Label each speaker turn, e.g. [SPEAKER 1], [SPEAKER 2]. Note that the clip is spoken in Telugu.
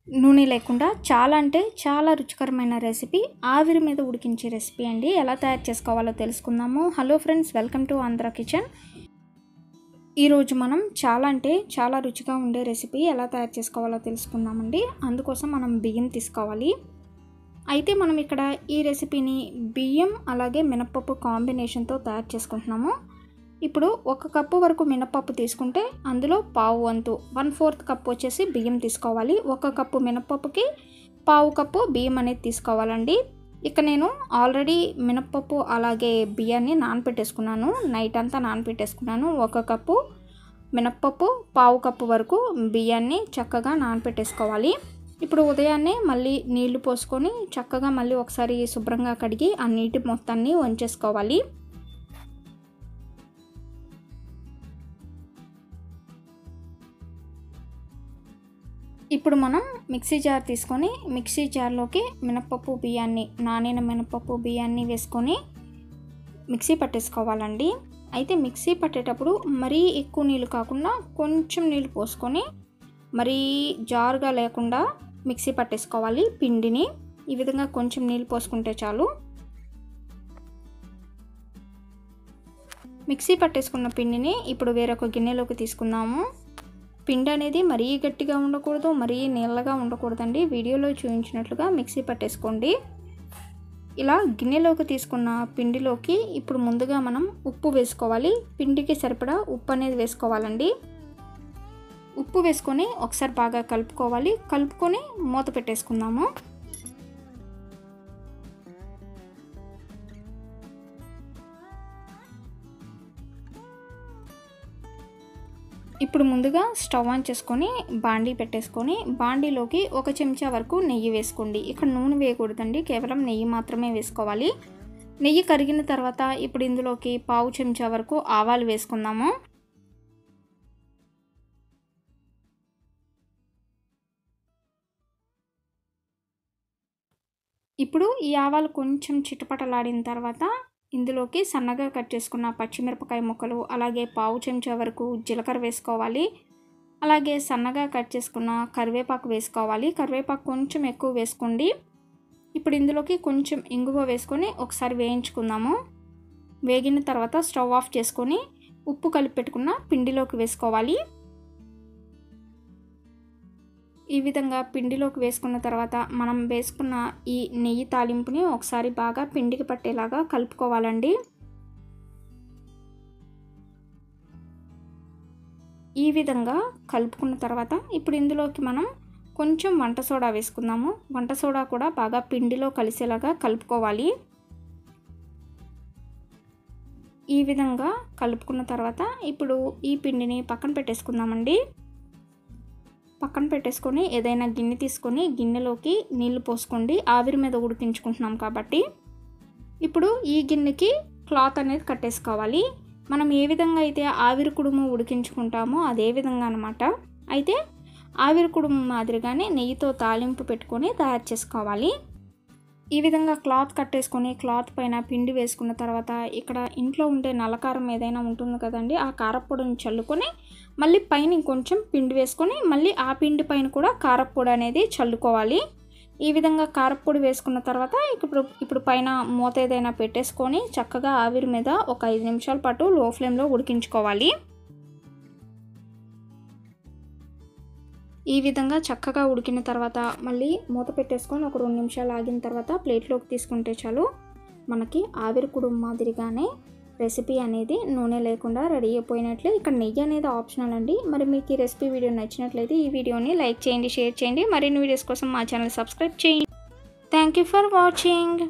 [SPEAKER 1] నూనె లేకుండా చాలా అంటే చాలా రుచికరమైన రెసిపీ ఆవిరి మీద ఉడికించే రెసిపీ అండి. ఎలా తయారు చేసుకోవాలో తెలుసుకుందాము. Hello friends, welcome to Andhra kitchen. ఈరోజు మనం చాలా అంటే చాలా రుచిగా ఉండే రెసిపీ ఎలా తయారు చేసుకోవాలో తెలుసుకుందామండి. అందుకోసం మనం బియ్యం తీసుకోవాలి. అయితే మనం ఇక్కడ ఈ రెసిపీని బియ్యం అలాగే మినపప్పు కాంబినేషన్తో తయారు చేసుకుంటున్నాము. ఇప్పుడు 1 కప్పు వరకు మినపప్పు తీసుకుంటే అందులో పావు వంతు 1/4 కప్పు వచ్చేసి బియ్యం తీసుకోవాలి. 1 కప్పు మినపప్పుకి పావు కప్పు బియ్యం అనేది తీసుకోవాలండి. ఇక నేను ఆల్రెడీ మినపప్పు అలాగే బియ్యాన్ని నానపెట్టేసుకున్నాను. నైట్ అంతా నానపెట్టేసుకున్నాను. 1 కప్పు మినపప్పు పావు కప్పు వరకు బియ్యాన్ని చక్కగా నానపెట్టేసుకోవాలి. ఇప్పుడు ఉదయాన్నే మళ్ళీ నీళ్లు పోసుకొని చక్కగా మళ్ళీ ఒకసారి శుభ్రంగా కడిగి ఆ నీటి మొత్తాన్ని వంచేసుకోవాలి. ఇప్పుడు మనం మిక్సీ జార్ తీసుకొని మిక్సీ జార్లోకి మినపప్పు బియ్యాన్ని నానిన మినపప్పు బియ్యాన్ని వేసుకొని మిక్సీ పట్టేసుకోవాలండి. అయితే మిక్సీ పట్టేటప్పుడు మరీ ఎక్కువ నీళ్ళు కాకుండా కొంచెం నీళ్ళు పోసుకొని మరీ జారుగా లేకుండా మిక్సీ పట్టేసుకోవాలి. పిండిని ఈ విధంగా కొంచెం నీళ్ళు పోసుకుంటే చాలు. మిక్సీ పట్టేసుకున్న పిండిని ఇప్పుడు వేరొక గిన్నెలోకి తీసుకుందాము. పిండి అనేది మరీ గట్టిగా ఉండకూడదు, మరీ నీళ్ళగా ఉండకూడదండి. వీడియోలో చూపించినట్లుగా మిక్సీ పట్టేసుకోండి. ఇలా గిన్నెలోకి తీసుకున్న పిండిలోకి ఇప్పుడు ముందుగా మనం ఉప్పు వేసుకోవాలి. పిండికి సరిపడా ఉప్పు అనేది వేసుకోవాలండి. ఉప్పు వేసుకొని ఒకసారి బాగా కలుపుకోవాలి. కలుపుకొని మూత పెట్టేసుకుందాము. ఇప్పుడు ముందుగా స్టవ్ ఆన్ చేసుకొని బాండీ పెట్టేసుకొని బాండీలోకి 1 చెంచా వరకు నెయ్యి వేసుకోండి. ఇక్కడ నూనె వేయకూడదండి, కేవలం నెయ్యి మాత్రమే వేసుకోవాలి. నెయ్యి కరిగిన తర్వాత ఇప్పుడు ఇందులోకి పావు చెంచా వరకు ఆవాలు వేసుకుందాము. ఇప్పుడు ఈ ఆవాలు కొంచెం చిటపటలాడిన తర్వాత ఇందులోకి సన్నగా కట్ చేసుకున్న పచ్చిమిరపకాయ ముక్కలు అలాగే పావు చెంచా వరకు జీలకర్ర వేసుకోవాలి. అలాగే సన్నగా కట్ చేసుకున్న కరివేపాకు వేసుకోవాలి. కరివేపాకు కొంచెం ఎక్కువ వేసుకోండి. ఇప్పుడు ఇందులోకి కొంచెం ఇంగువ వేసుకొని ఒకసారి వేయించుకుందాము. వేగిన తర్వాత స్టవ్ ఆఫ్ చేసుకొని ఉప్పు కలిపి పెట్టుకున్న పిండిలోకి వేసుకోవాలి. ఈ విధంగా పిండిలోకి వేసుకున్న తర్వాత మనం వేసుకున్న ఈ నెయ్యి తాలింపుని ఒకసారి బాగా పిండికి పట్టేలాగా కలుపుకోవాలండి. ఈ విధంగా కలుపుకున్న తర్వాత ఇప్పుడు ఇందులోకి మనం కొంచెం వంట సోడా వేసుకుందాము. వంట సోడా కూడా బాగా పిండిలో కలిసేలాగా కలుపుకోవాలి. ఈ విధంగా కలుపుకున్న తర్వాత ఇప్పుడు ఈ పిండిని పక్కన పెట్టేసుకుందామండి. పక్కన పెట్టేసుకొని ఏదైనా గిన్నె తీసుకొని గిన్నెలోకి నీళ్లు పోసుకోండి. ఆవిరి మీద ఉడికించుకుంటున్నాం కాబట్టి ఇప్పుడు ఈ గిన్నెకి క్లాత్ అనేది కట్టేసుకోవాలి. మనం ఏ విధంగా అయితే ఆవిరి కుడుము ఉడికించుకుంటామో అదే విధంగా అనమాట. అయితే ఆవిరి కుడుము మాదిరిగానే నెయ్యితో తాలింపు పెట్టుకొని తయారు చేసుకోవాలి. ఈ విధంగా క్లాత్ కట్టేసుకొని క్లాత్ పైన పిండి వేసుకున్న తర్వాత ఇక్కడ ఇంట్లో ఉండే నల్లకారం ఏదైనా ఉంటుంది కదండి, ఆ కారప్పొడిని చల్లుకొని మళ్ళీ పైన ఇంకొంచెం పిండి వేసుకొని మళ్ళీ ఆ పిండి పైన కూడా కారప్పొడి అనేది చల్లుకోవాలి. ఈ విధంగా కారప్పొడి వేసుకున్న తర్వాత ఇప్పుడు పైన మూత ఏదైనా పెట్టేసుకొని చక్కగా ఆవిరి మీద ఒక 5 నిమిషాల పాటు లో ఫ్లేమ్లో ఉడికించుకోవాలి. ఈ విధంగా చక్కగా ఉడికిన తర్వాత మళ్ళీ మూత పెట్టేసుకొని ఒక 2 నిమిషాలు ఆగిన తర్వాత ప్లేట్లోకి తీసుకుంటే చాలు. మనకి ఆవిరి కుడుము మాదిరిగానే రెసిపీ అనేది నూనె లేకుండా రెడీ అయిపోయినట్లే. ఇక్కడ నెయ్యి అనేది ఆప్షనల్ అండి. మరి మీకు ఈ రెసిపీ వీడియో నచ్చినట్లయితే ఈ వీడియోని లైక్ చేయండి, షేర్ చేయండి. మరిన్ని వీడియోస్ కోసం మా ఛానల్ సబ్స్క్రైబ్ చేయండి. Thank you for watching.